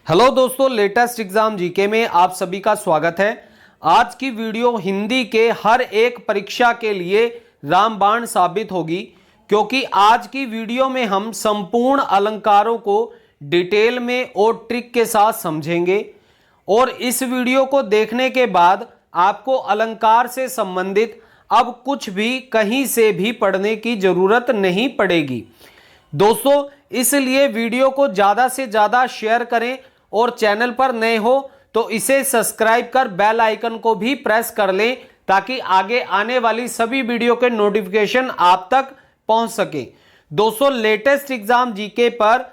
Hello दोस्तों, latest exam GK में आप सभी का स्वागत है। आज की वीडियो हिंदी के हर एक परीक्षा के लिए रामबाण साबित होगी, क्योंकि आज की वीडियो में हम संपूर्ण अलंकारों को डिटेल में और ट्रिक के साथ समझेंगे। और इस वीडियो को देखने के बाद आपको अलंकार से संबंधित अब कुछ भी कहीं से भी पढ़ने की जरूरत नहीं पड़ेगी। दोस्तों, इसलिए वीडियो को ज्यादा से ज्यादा शेयर करें और चैनल पर नए हो तो इसे सब्सक्राइब कर बेल आइकन को भी प्रेस कर लें, ताकि आगे आने वाली सभी वीडियो के नोटिफिकेशन आप तक पहुंच सके। दोस्तों, लेटेस्ट एग्जाम जीके पर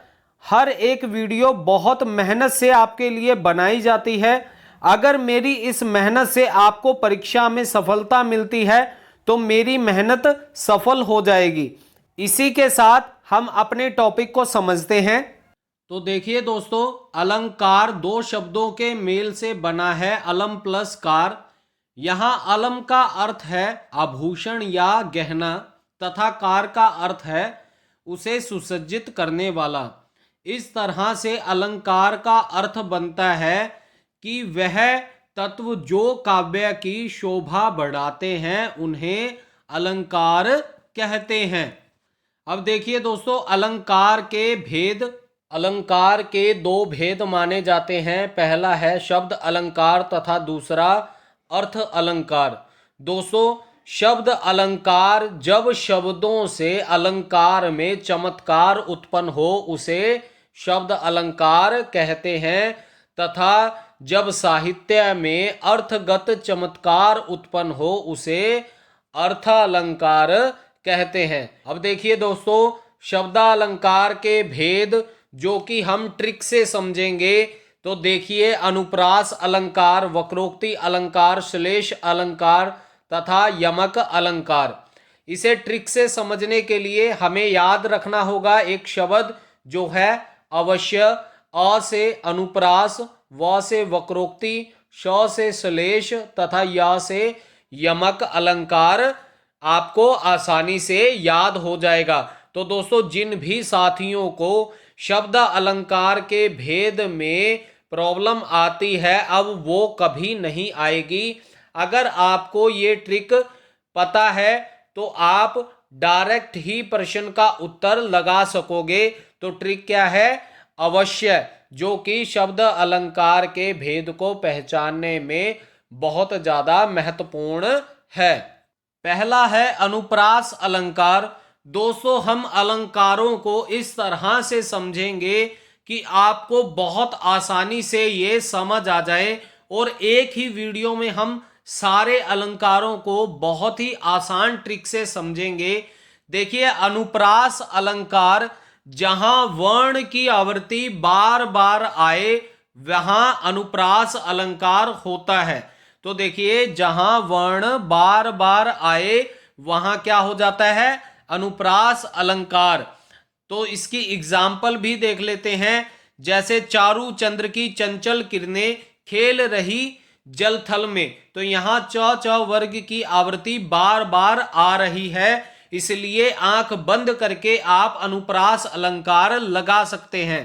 हर एक वीडियो बहुत मेहनत से आपके लिए बनाई जाती है। अगर मेरी इस मेहनत से आपको परीक्षा में सफलता मिलती है तो मेरी मेहनत सफल हो जाएगी। इसी के साथ हम अपने टॉपिक को समझते हैं। तो देखिए दोस्तों, अलंकार दो शब्दों के मेल से बना है, अलम प्लस कार। यहां अलम का अर्थ है आभूषण या गहना तथा कार का अर्थ है उसे सुसज्जित करने वाला। इस तरह से अलंकार का अर्थ बनता है कि वह तत्व जो काव्य की शोभा बढ़ाते हैं उन्हें अलंकार कहते हैं। अब देखिए दोस्तों, अलंकार के दो भेद माने जाते हैं। पहला है शब्द अलंकार तथा दूसरा अर्थ अलंकार। दोस्तों, शब्द अलंकार जब शब्दों से अलंकार में चमत्कार उत्पन्न हो उसे शब्द अलंकार कहते हैं, तथा जब साहित्य में अर्थगत चमत्कार उत्पन्न हो उसे अर्थ अलंकार कहते हैं। अब देखिए दोस्तों, शब्दालंकार के भेद जो कि हम ट्रिक से समझेंगे। तो देखिए, अनुप्रास अलंकार, वक्रोक्ति अलंकार, श्लेष अलंकार तथा यमक अलंकार। इसे ट्रिक से समझने के लिए हमें याद रखना होगा एक शब्द जो है अवश्य। अ से अनुप्रास, व से वक्रोक्ति, श से श्लेष तथा य से यमक अलंकार आपको आसानी से याद हो जाएगा। तो दोस्तों, जिन भी साथियों को शब्द अलंकार के भेद में प्रॉब्लम आती है अब वो कभी नहीं आएगी। अगर आपको ये ट्रिक पता है तो आप डायरेक्ट ही प्रश्न का उत्तर लगा सकोगे। तो ट्रिक क्या है? अवश्य, जो कि शब्द अलंकार के भेद को पहचानने में बहुत ज्यादा महत्वपूर्ण है। पहला है अनुप्रास अलंकार। दोस्तों, हम अलंकारों को इस तरह से समझेंगे कि आपको बहुत आसानी से ये समझ आ जाए और एक ही वीडियो में हम सारे अलंकारों को बहुत ही आसान ट्रिक से समझेंगे। देखिए, अनुप्रास अलंकार जहां वर्ण की आवृत्ति बार बार आए वहां अनुप्रास अलंकार होता है। तो देखिए, जहां वर्ण बार बार आए वहां क्या हो जाता है? अनुप्रास अलंकार। तो इसकी एग्जाम्पल भी देख लेते हैं। जैसे चारू चंद्र की चंचल किरणें खेल रही जल थल में। तो यहां च वर्ग की आवृत्ति बार बार आ रही है, इसलिए आंख बंद करके आप अनुप्रास अलंकार लगा सकते हैं।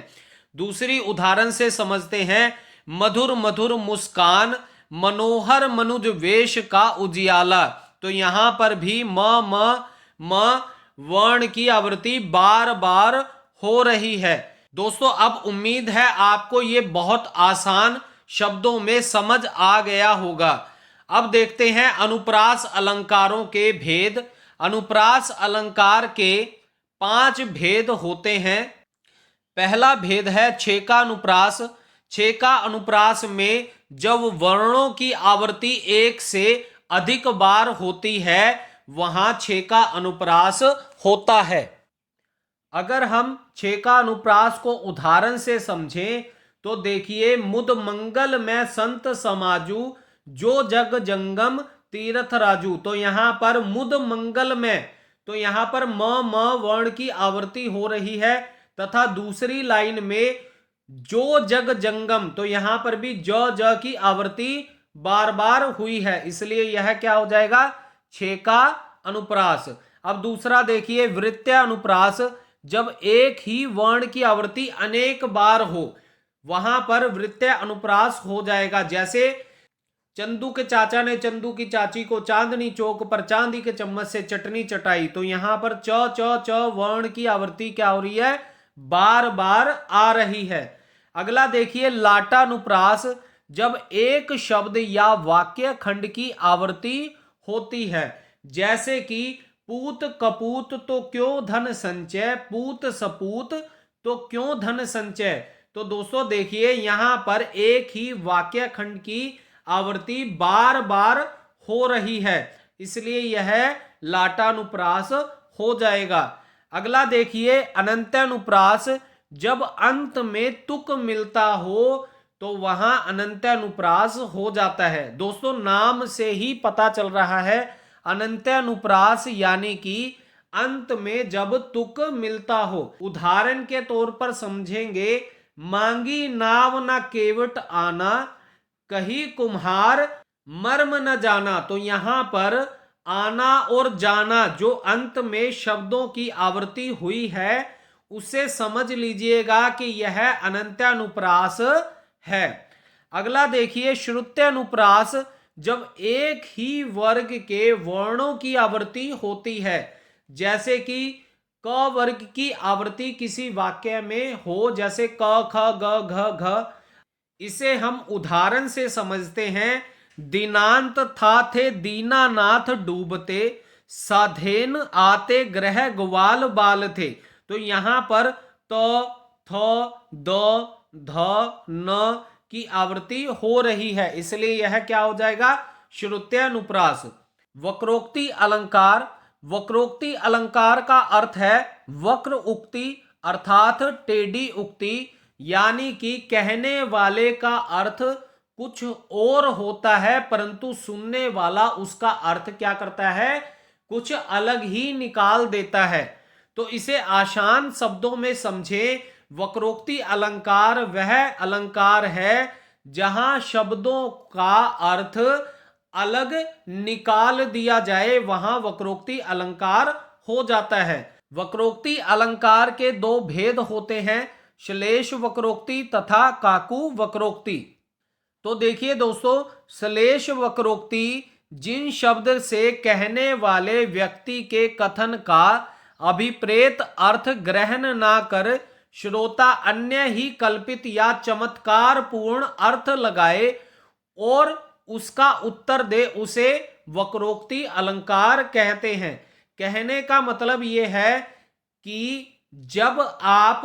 दूसरी उदाहरण से समझते हैं। मधुर मधुर मुस्कान, मनोहर मनुज वेश का उजियाला। तो यहां पर भी म वर्ण की आवृत्ति बार बार हो रही है। दोस्तों, अब उम्मीद है आपको ये बहुत आसान शब्दों में समझ आ गया होगा। अब देखते हैं अनुप्रास अलंकारों के भेद। अनुप्रास अलंकार के 5 भेद होते हैं। पहला भेद है छेका अनुप्रास। छेका अनुप्रास में जब वर्णों की आवृत्ति 1 से अधिक बार होती है वहां छेका अनुप्रास होता है। अगर हम छेका अनुप्रास को उदाहरण से समझें तो देखिए, मुद मंगल में संत समाजू, जो जग जंगम तीर्थ राजू। तो यहां पर मुद मंगल में, तो यहां पर म वर्ण की आवृत्ति हो रही है, तथा दूसरी लाइन में जो जग जंगम, तो यहां पर भी ज की आवृत्ति बार बार हुई है, इसलिए यह क्या हो जाएगा? छेका अनुप्रास। अब दूसरा देखिए, वृत्य अनुप्रास। जब एक ही वर्ण की आवृत्ति अनेक बार हो वहां पर वृत्तीय अनुप्रास हो जाएगा। जैसे चंदू के चाचा ने चंदू की चाची को चांदनी चौक पर चांदी के चम्मच से चटनी चटाई, तो यहां पर च च च वर्ण की आवृत्ति क्या हो रही है, बार बार आ रही है। अगला देखिए लाटानुप्रास, जब एक शब्द या वाक्य खंड की आवृत्ति होती है, जैसे कि पूत कपूत तो क्यों धन संचय, पूत सपूत तो क्यों धन संचय। तो दोस्तों देखिए यहां पर एक ही वाक्य खंड की आवृत्ति बार बार हो रही है, इसलिए यह लाटानुप्रास हो जाएगा। अगला देखिए अनंत्यानुप्रास, जब अंत में तुक मिलता हो तो वहां अनंत्यानुप्रास हो जाता है। दोस्तों नाम से ही पता चल रहा है अनंत्यानुप्रास यानी कि अंत में जब तुक मिलता हो। उदाहरण के तौर पर समझेंगे, मांगी नाव न केवट आना, कही कुम्हार मर्म न जाना। तो यहां पर आना और जाना जो अंत में शब्दों की आवृत्ति हुई है उसे समझ लीजिएगा कि यह अनंत्यानुप्रास है। अगला देखिए श्रुत्यानुप्रास, जब एक ही वर्ग के वर्णों की आवृत्ति होती है, जैसे कि क वर्ग की आवृत्ति किसी वाक्य में हो, जैसे क ख ग घ घ, इसे हम उदाहरण से समझते हैं। दिनांत था थे दीनानाथ डूबते, साधेन आते ग्रह ग्वाल बाल थे। तो यहां पर त थ द ध न की आवृत्ति हो रही है, इसलिए यह क्या हो जाएगा, श्रुत्यानुप्रास। वक्रोक्ति अलंकार, वक्रोक्ति अलंकार का अर्थ है वक्र उक्ति अर्थात टेढ़ी उक्ति, यानी कि कहने वाले का अर्थ कुछ और होता है परंतु सुनने वाला उसका अर्थ क्या करता है, कुछ अलग ही निकाल देता है। तो इसे आसान शब्दों में समझे, वक्रोक्ति अलंकार वह अलंकार है जहां शब्दों का अर्थ अलग निकाल दिया जाए, वहां वक्रोक्ति अलंकार हो जाता है। वक्रोक्ति अलंकार के दो भेद होते हैं, श्लेष वक्रोक्ति तथा काकू वक्रोक्ति। तो देखिए दोस्तों, श्लेष वक्रोक्ति जिन शब्द से कहने वाले व्यक्ति के कथन का अभिप्रेत अर्थ ग्रहण ना कर श्रोता अन्य ही कल्पित या चमत्कार पूर्ण अर्थ लगाए और उसका उत्तर दे, उसे वक्रोक्ति अलंकार कहते हैं। कहने का मतलब यह है कि जब आप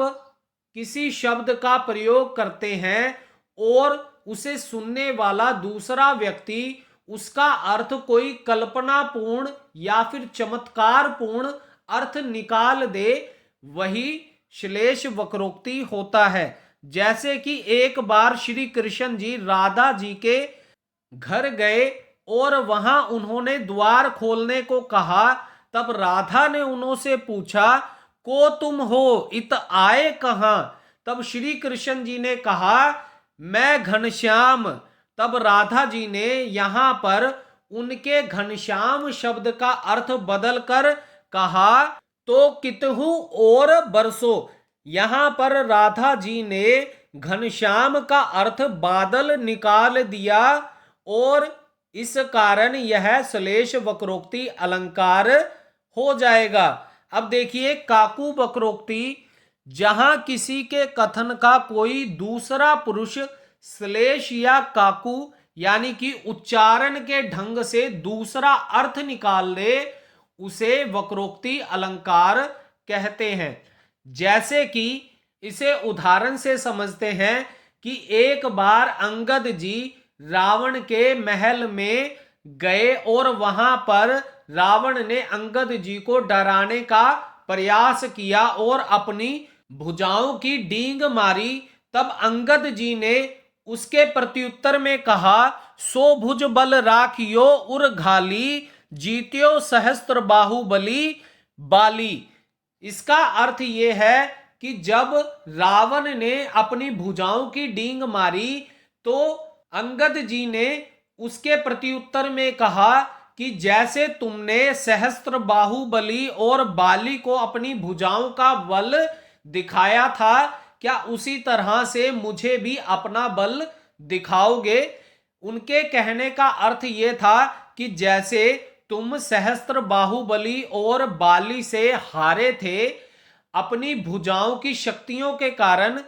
किसी शब्द का प्रयोग करते हैं और उसे सुनने वाला दूसरा व्यक्ति उसका अर्थ कोई कल्पनापूर्ण या फिर चमत्कारपूर्ण अर्थ निकाल दे, वही श्लेष वक्रोक्ति होता है। जैसे कि एक बार श्री कृष्ण जी राधा जी के घर गए और वहां उन्होंने द्वार खोलने को कहा, तब राधा ने उनसे पूछा, को तुम हो, इत आए कहां। तब श्री कृष्ण जी ने कहा, मैं घनश्याम। तब राधा जी ने यहां पर उनके घनश्याम शब्द का अर्थ बदलकर कहा, तो कितहु और बरसो। यहां पर राधा जी ने घनश्याम का अर्थ बादल निकाल दिया और इस कारण यह श्लेष वक्रोक्ति अलंकार हो जाएगा। अब देखिए काकू वक्रोक्ति, जहां किसी के कथन का कोई दूसरा पुरुष श्लेष या काकू यानी कि उच्चारण के ढंग से दूसरा अर्थ निकाल ले, उसे वक्रोक्ति अलंकार कहते हैं। जैसे कि इसे उदाहरण से समझते हैं कि एक बार अंगद जी रावण के महल में गए और वहां पर रावण ने अंगद जी को डराने का प्रयास किया और अपनी भुजाओं की डींग मारी। तब अंगद जी ने उसके प्रत्युत्तर में कहा, सो भुज बल राखियो उर घाली, जीत्यो सहस्त्र बाहुबली बाली। इसका अर्थ यह है कि जब रावण ने अपनी भुजाओं की डींग मारी तो अंगद जी ने उसके प्रत्युत्तर में कहा कि जैसे तुमने सहस्त्र बाहुबली और बाली को अपनी भुजाओं का बल दिखाया था, क्या उसी तरह से मुझे भी अपना बल दिखाओगे? उनके कहने का अर्थ ये था कि जैसे तुम सहस्त्र बाहुबली और बाली से हारे थे अपनी भुजाओं की शक्तियों के कारण,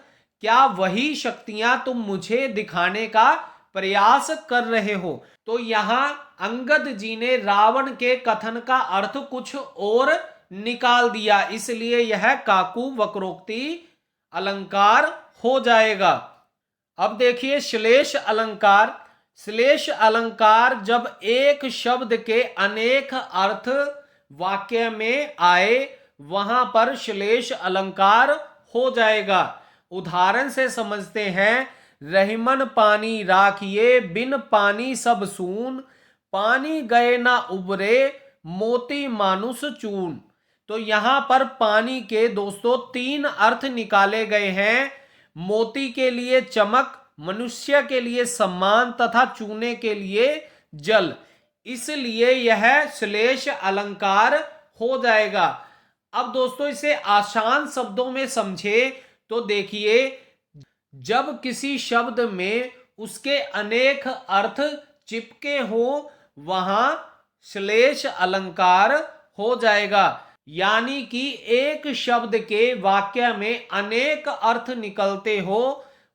क्या वही शक्तियां तुम मुझे दिखाने का प्रयास कर रहे हो? तो यहां अंगद जी ने रावण के कथन का अर्थ कुछ और निकाल दिया, इसलिए यह काकू वक्रोक्ति अलंकार हो जाएगा। अब देखिए श्लेष अलंकार। श्लेष अलंकार जब एक शब्द के अनेक अर्थ वाक्य में आए वहां पर श्लेष अलंकार हो जाएगा। उदाहरण से समझते हैं। रहीमन पानी राखिए बिन पानी सब सून, पानी गए ना उबरे मोती मानुष चून। तो यहां पर पानी के दोस्तों 3 अर्थ निकाले गए हैं। मोती के लिए चमक, मनुष्य के लिए सम्मान तथा चूने के लिए जल, इसलिए यह श्लेष अलंकार हो जाएगा। अब दोस्तों इसे आसान शब्दों में समझे तो देखिए, जब किसी शब्द में उसके अनेक अर्थ चिपके हो वहां श्लेष अलंकार हो जाएगा। यानी कि एक शब्द के वाक्य में अनेक अर्थ निकलते हो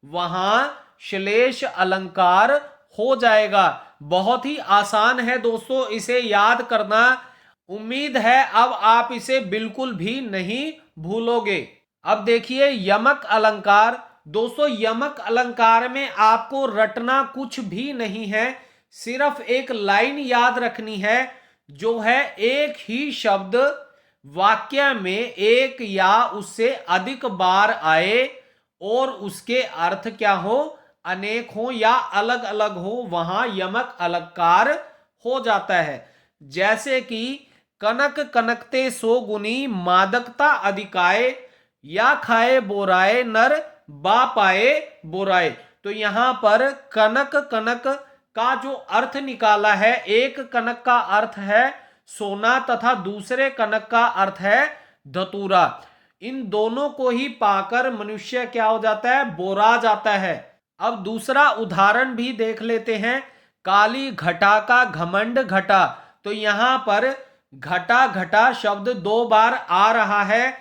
वहां श्लेष अलंकार हो जाएगा। बहुत ही आसान है दोस्तों इसे याद करना। उम्मीद है अब आप इसे बिल्कुल भी नहीं भूलोगे। अब देखिए यमक अलंकार। दोस्तों यमक अलंकार में आपको रटना कुछ भी नहीं है, सिर्फ एक लाइन याद रखनी है जो है एक ही शब्द वाक्य में एक या उससे अधिक बार आए और उसके अर्थ क्या हो, अनेक हो या अलग अलग हो, वहां यमक अलंकार हो जाता है। जैसे कि कनक कनकते सो गुनी मादकता अधिकाए, या खाए बोराए नर बा पाए बोराए। तो यहां पर कनक कनक का जो अर्थ निकाला है, एक कनक का अर्थ है सोना तथा दूसरे कनक का अर्थ है धतूरा। इन दोनों को ही पाकर मनुष्य क्या हो जाता है, बोरा जाता है। अब दूसरा उदाहरण भी देख लेते हैं। काली घटा का घमंड घटा। तो यहां पर घटा घटा शब्द 2 बार आ रहा है।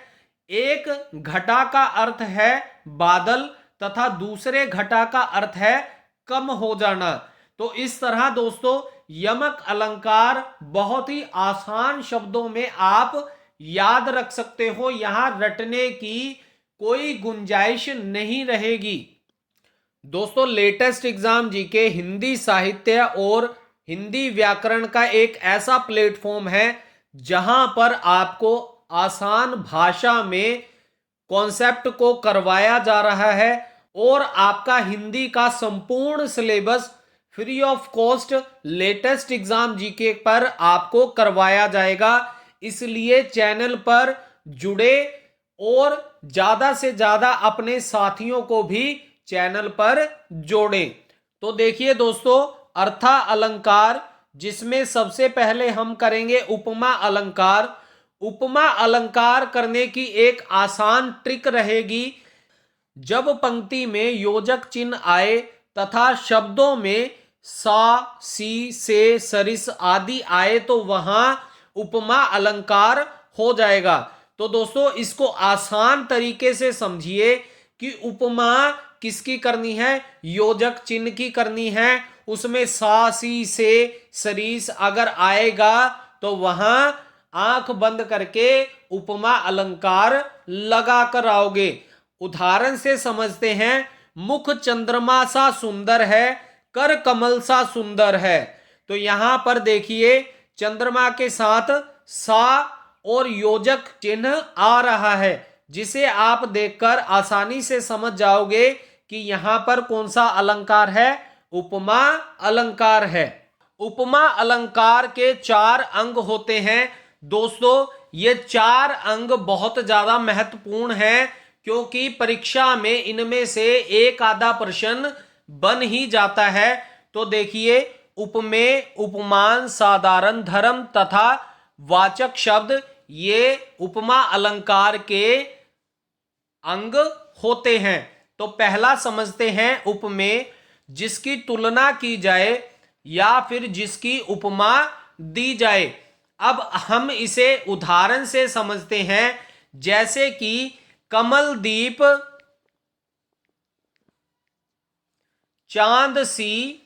एक घटा का अर्थ है बादल तथा दूसरे घटा का अर्थ है कम हो जाना। तो इस तरह दोस्तों यमक अलंकार बहुत ही आसान शब्दों में आप याद रख सकते हो, यहां रटने की कोई गुंजाइश नहीं रहेगी। दोस्तों लेटेस्ट एग्जाम जीके हिंदी साहित्य और हिंदी व्याकरण का एक ऐसा प्लेटफॉर्म है जहां पर आपको आसान भाषा में कॉन्सेप्ट को करवाया जा रहा है और आपका हिंदी का संपूर्ण syllabus free of cost latest exam GK पर आपको करवाया जाएगा। इसलिए चैनल पर जुड़े और ज्यादा से ज्यादा अपने साथियों को भी चैनल पर जोड़ें। तो देखिए दोस्तों अर्था अलंकार, जिसमें सबसे पहले हम करेंगे उपमा अलंकार। उपमा अलंकार करने की एक आसान ट्रिक रहेगी। जब पंक्ति में योजक चिन्ह आए तथा शब्दों में सा, सी, से, सरिस आदि आए तो वहां उपमा अलंकार हो जाएगा। तो दोस्तों इसको आसान तरीके से समझिए कि उपमा किसकी करनी है, योजक चिन्ह की करनी है। उसमें सा, सी, से, सरिस अगर आएगा तो वहां आंख बंद करके उपमा अलंकार लगा कर आओगे। उदाहरण से समझते हैं। मुख चंद्रमा सा सुंदर है, कर कमल सा सुंदर है। तो यहां पर देखिए चंद्रमा के साथ सा और योजक चिन्ह आ रहा है, जिसे आप देखकर आसानी से समझ जाओगे कि यहां पर कौन सा अलंकार है, उपमा अलंकार है। उपमा अलंकार के 4 अंग होते हैं। दोस्तों ये 4 अंग बहुत ज्यादा महत्वपूर्ण हैं, क्योंकि परीक्षा में इनमें से एक आधा प्रश्न बन ही जाता है। तो देखिए उपमेय, उपमान, साधारण, धर्म तथा वाचक शब्द ये उपमा अलंकार के अंग होते हैं। तो पहला समझते हैं उपमेय, जिसकी तुलना की जाए या फिर जिसकी उपमा दी जाए। अब हम इसे उदाहरण से समझते हैं, जैसे कि कमलदीप चांद सी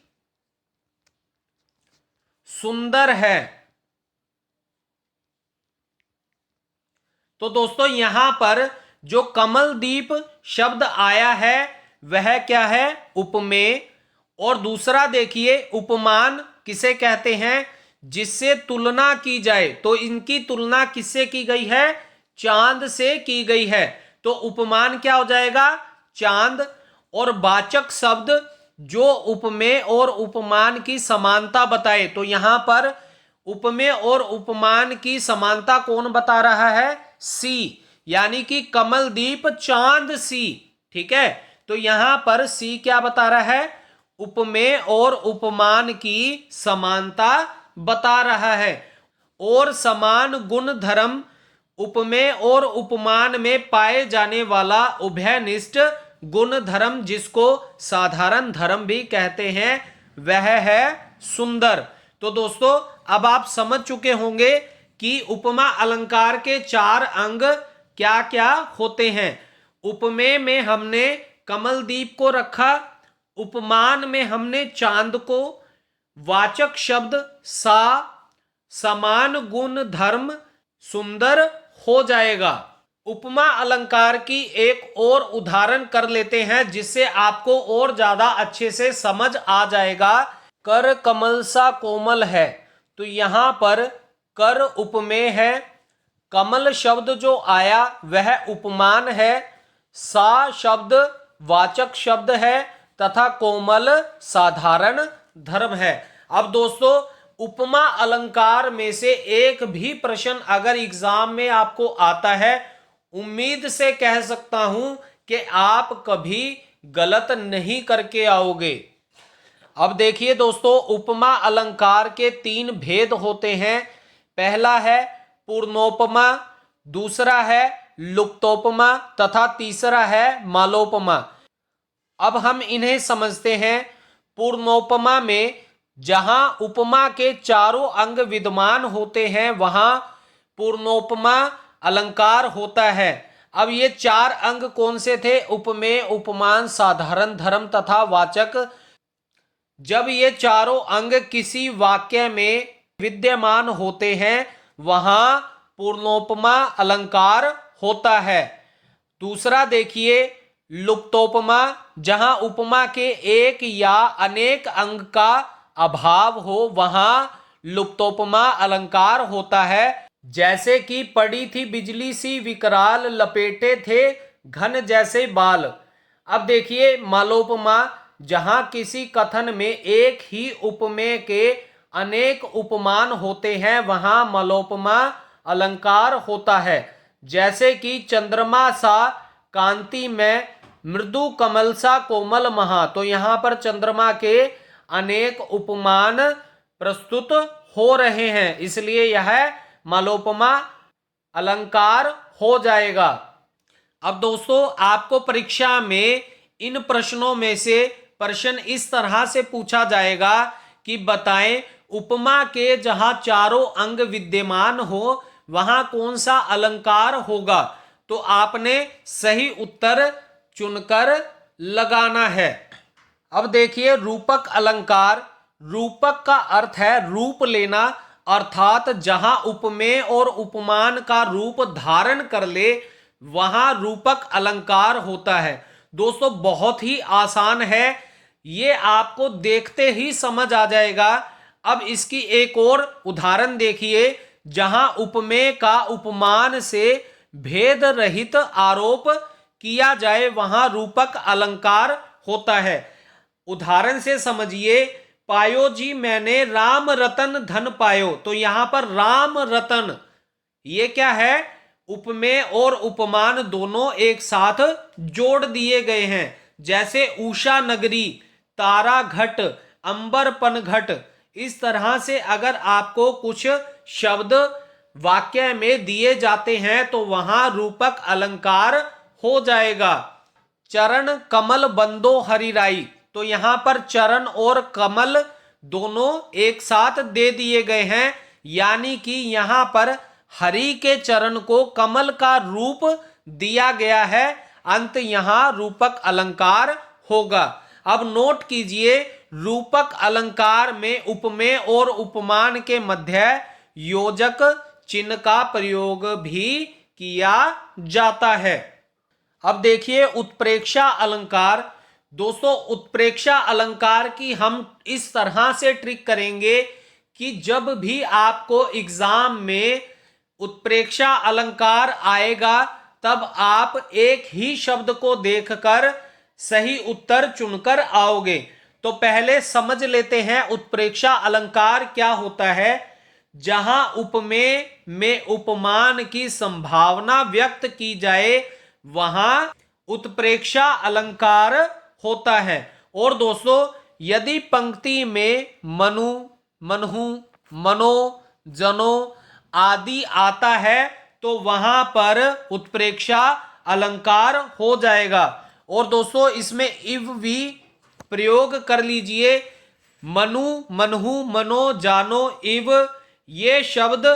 सुंदर है। तो दोस्तों यहां पर जो कमलदीप शब्द आया है वह क्या है? उपमेय। और दूसरा देखिए, उपमान किसे कहते हैं? जिससे तुलना की जाए। तो इनकी तुलना किससे की गई है? चांद से की गई है। तो उपमान क्या हो जाएगा? चांद। और वाचक शब्द जो उपमेय और उपमान की समानता बताए। तो यहां पर उपमेय और उपमान की समानता कौन बता रहा है? सी, यानी कि कमलदीप चांद सी। ठीक है, तो यहां पर सी क्या बता रहा है? उपमेय और उपमान की समानता बता रहा है। और समान गुण धर्म उपमेय और उपमान में पाए जाने वाला उभयनिष्ठ गुण धर्म, जिसको साधारण धर्म भी कहते हैं, वह है सुंदर। तो दोस्तों अब आप समझ चुके होंगे कि उपमा अलंकार के 4 अंग क्या क्या होते हैं। उपमेय में हमने कमलदीप को रखा, उपमान में हमने चांद को, वाचक शब्द सा, समान गुण धर्म सुंदर हो जाएगा। उपमा अलंकार की एक और उदाहरण कर लेते हैं, जिससे आपको और ज्यादा अच्छे से समझ आ जाएगा। कर कमल सा कोमल है। तो यहां पर कर उपमेय है, कमल शब्द जो आया वह उपमान है, सा शब्द वाचक शब्द है तथा कोमल साधारण धर्म है। अब दोस्तों उपमा अलंकार में से एक भी प्रश्न अगर एग्जाम में आपको आता है, उम्मीद से कह सकता हूं कि आप कभी गलत नहीं करके आओगे। अब देखिए दोस्तों, उपमा अलंकार के 3 भेद होते हैं। पहला है पूर्णोपमा, दूसरा है लुप्तोपमा तथा तीसरा है मालोपमा। अब हम इन्हें समझते हैं। पूर्णोपमा में जहां उपमा के चारों अंग विद्यमान होते हैं, वहां पूर्णोपमा अलंकार होता है। अब ये 4 अंग कौन से थे? उपमेय, उपमान, साधारण धर्म तथा वाचक। जब ये चारों अंग किसी वाक्य में विद्यमान होते हैं, वहां पूर्णोपमा अलंकार होता है। दूसरा देखिए लुप्तोपमा, जहां उपमा के एक या अनेक अंग का अभाव हो, वहां लुप्तोपमा अलंकार होता है। जैसे कि पड़ी थी बिजली सी विकराल, लपेटे थे घन जैसे बाल। अब देखिए मालोपमा, जहां किसी कथन में एक ही उपमेय के अनेक उपमान होते हैं, वहां मालोपमा अलंकार होता है। जैसे कि चंद्रमा सा कांति में, मृदु कमल सा कोमल महा। तो यहां पर चंद्रमा के अनेक उपमान प्रस्तुत हो रहे हैं, इसलिए यह मालोपमा अलंकार हो जाएगा। अब दोस्तों आपको परीक्षा में इन प्रश्नों में से प्रश्न इस तरह से पूछा जाएगा कि बताएं उपमा के जहां चारों अंग विद्यमान हो, वहां कौन सा अलंकार होगा। तो आपने सही उत्तर चुनकर लगाना है। अब देखिए रूपक अलंकार। रूपक का अर्थ है रूप लेना, अर्थात जहां उपमेय और उपमान का रूप धारण कर ले, वहां रूपक अलंकार होता है। दोस्तों बहुत ही आसान है, ये आपको देखते ही समझ आ जाएगा। अब इसकी एक और उदाहरण देखिए, जहां उपमेय का उपमान से भेद रहित आरोप किया जाए, वहां रूपक अलंकार होता है। उदाहरण से समझिए, पायो जी मैंने राम रतन धन पायो। तो यहां पर राम रतन, ये क्या है? उपमेय और उपमान दोनों एक साथ जोड़ दिए गए हैं। जैसे उषा नगरी, तारा घट, अंबरपन घट। इस तरह से अगर आपको कुछ शब्द वाक्य में दिए जाते हैं, तो वहां रूपक अलंकार हो जाएगा। चरण कमल बंदो हरिराई। तो यहां पर चरण और कमल दोनों एक साथ दे दिए गए हैं, यानी कि यहां पर हरि के चरण को कमल का रूप दिया गया है। अंत यहां रूपक अलंकार होगा। अब नोट कीजिए, रूपक अलंकार में उपमेय और उपमान के मध्य योजक चिन्ह का प्रयोग भी किया जाता है। अब देखिए उत्प्रेक्षा अलंकार। दोस्तों उत्प्रेक्षा अलंकार की हम इस तरह से ट्रिक करेंगे कि जब भी आपको एग्जाम में उत्प्रेक्षा अलंकार आएगा तब आप एक ही शब्द को देखकर सही उत्तर चुनकर आओगे। तो पहले समझ लेते हैं उत्प्रेक्षा अलंकार क्या होता है। जहां उपमेय में उपमान की संभावना व्यक्त की जाए वहां उत्प्रेक्षा अलंकार होता है। और दोस्तों यदि पंक्ति में मनु, मनहु, मनो, जनो आदि आता है तो वहां पर उत्प्रेक्षा अलंकार हो जाएगा। और दोस्तों इसमें इव भी प्रयोग कर लीजिए। मनु, मनहु, मनो, जानो, इव ये शब्द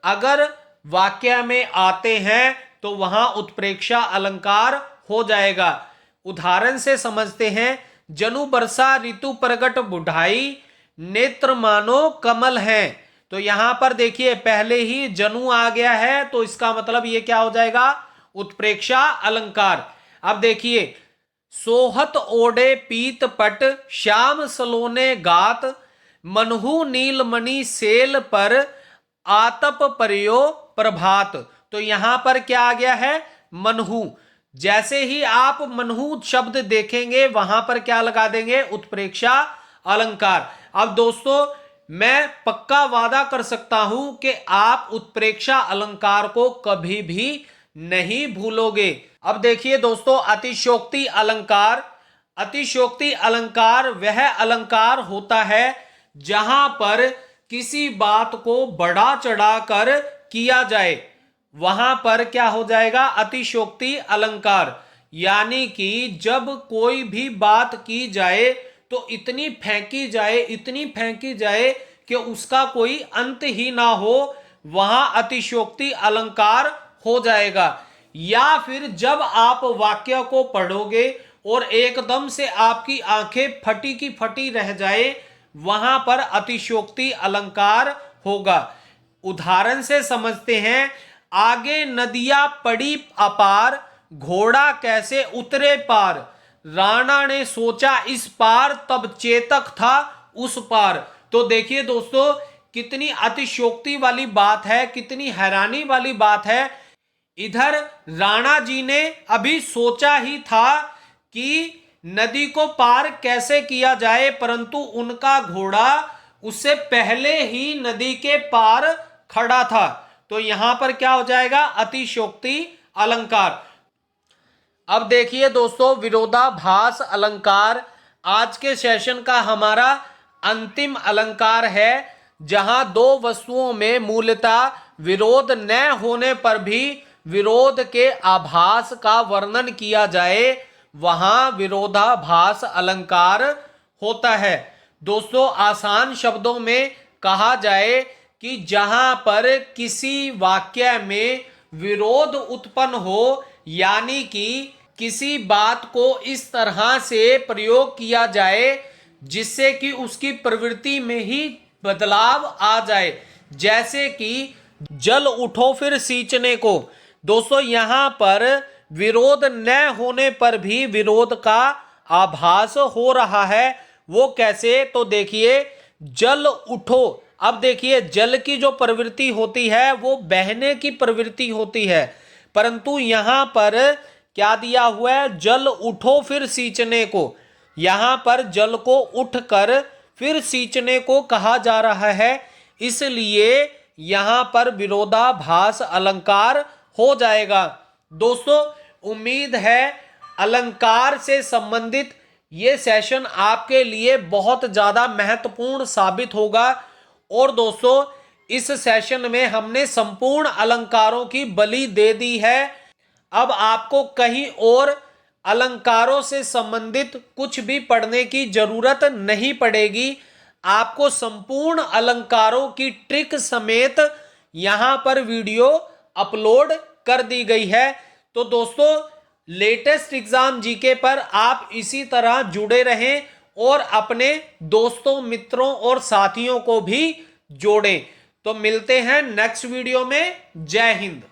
अगर वाक्य में आते हैं तो वहां उत्प्रेक्षा अलंकार हो जाएगा। उदाहरण से समझते हैं। जनु बरसा ऋतु प्रगट बुढ़ाई, नेत्र मानो कमल हैं। तो यहां पर देखिए पहले ही जनु आ गया है, तो इसका मतलब ये क्या हो जाएगा, उत्प्रेक्षा अलंकार। अब देखिए सोहत ओढ़े पीत पट, श्याम सलोने गात, मनहु नीलमणि सेल पर, आतप पर्यो प्रभात। तो यहां पर क्या आ गया है, मनहु। जैसे ही आप मनहु शब्द देखेंगे वहां पर क्या लगा देंगे, उत्प्रेक्षा अलंकार। अब दोस्तों मैं पक्का वादा कर सकता हूं कि आप उत्प्रेक्षा अलंकार को कभी भी नहीं भूलोगे। अब देखिए दोस्तों अतिशयोक्ति अलंकार। अतिशयोक्ति अलंकार वह अलंकार होता है जहां पर किसी बात को बढ़ा चढ़ाकर किया जाए, वहां पर क्या हो जाएगा, अतिशयोक्ति अलंकार। यानी कि जब कोई भी बात की जाए तो इतनी फेंकी जाए, इतनी फेंकी जाए कि उसका कोई अंत ही ना हो, वहां अतिशयोक्ति अलंकार हो जाएगा। या फिर जब आप वाक्य को पढ़ोगे और एकदम से आपकी आंखें फटी की फटी रह जाए, वहां पर अतिशयोक्ति अलंकार होगा। उदाहरण से समझते हैं। आगे नदियां पड़ी अपार, घोड़ा कैसे उतरे पार, राणा ने सोचा इस पार, तब चेतक था उस पार। तो देखिए दोस्तों कितनी अतिशयोक्ति वाली बात है, कितनी हैरानी वाली बात है। इधर राणा जी ने अभी सोचा ही था कि नदी को पार कैसे किया जाए, परंतु उनका घोड़ा उससे पहले ही नदी के पार खड़ा था। तो यहां पर क्या हो जाएगा, अतिशयोक्ति अलंकार। अब देखिए दोस्तों विरोधाभास अलंकार आज के सेशन का हमारा अंतिम अलंकार है। जहां दो वस्तुओं में मूलतः विरोध न होने पर भी विरोध के आभास का वर्णन किया जाए, वहां विरोधाभास अलंकार होता है। दोस्तों आसान शब्दों में कहा जाए कि जहां पर किसी वाक्य में विरोध उत्पन्न हो, यानी कि किसी बात को इस तरह से प्रयोग किया जाए जिससे कि उसकी प्रवृत्ति में ही बदलाव आ जाए, जैसे कि जल उठो फिर सींचने को। दोस्तों यहां पर विरोध न होने पर भी विरोध का आभास हो रहा है। वो कैसे, तो देखिए जल उठो। अब देखिए जल की जो प्रवृत्ति होती है वो बहने की प्रवृत्ति होती है, परंतु यहां पर क्या दिया हुआ है, जल उठो फिर सींचने को। यहां पर जल को उठकर फिर सींचने को कहा जा रहा है, इसलिए यहां पर विरोधाभास अलंकार हो जाएगा। दोस्तों उम्मीद है अलंकार से संबंधित ये सेशन आपके लिए बहुत ज्यादा महत्वपूर्ण साबित होगा। और दोस्तों इस सेशन में हमने संपूर्ण अलंकारों की बलि दे दी है। अब आपको कहीं और अलंकारों से संबंधित कुछ भी पढ़ने की जरूरत नहीं पड़ेगी। आपको संपूर्ण अलंकारों की ट्रिक समेत यहां पर वीडियो अपलोड कर दी गई है। तो दोस्तों, लेटेस्ट एग्जाम जीके पर आप इसी तरह जुड़े रहें और अपने दोस्तों, मित्रों और साथियों को भी जोड़ें। तो मिलते हैं नेक्स्ट वीडियो में। जय हिंद।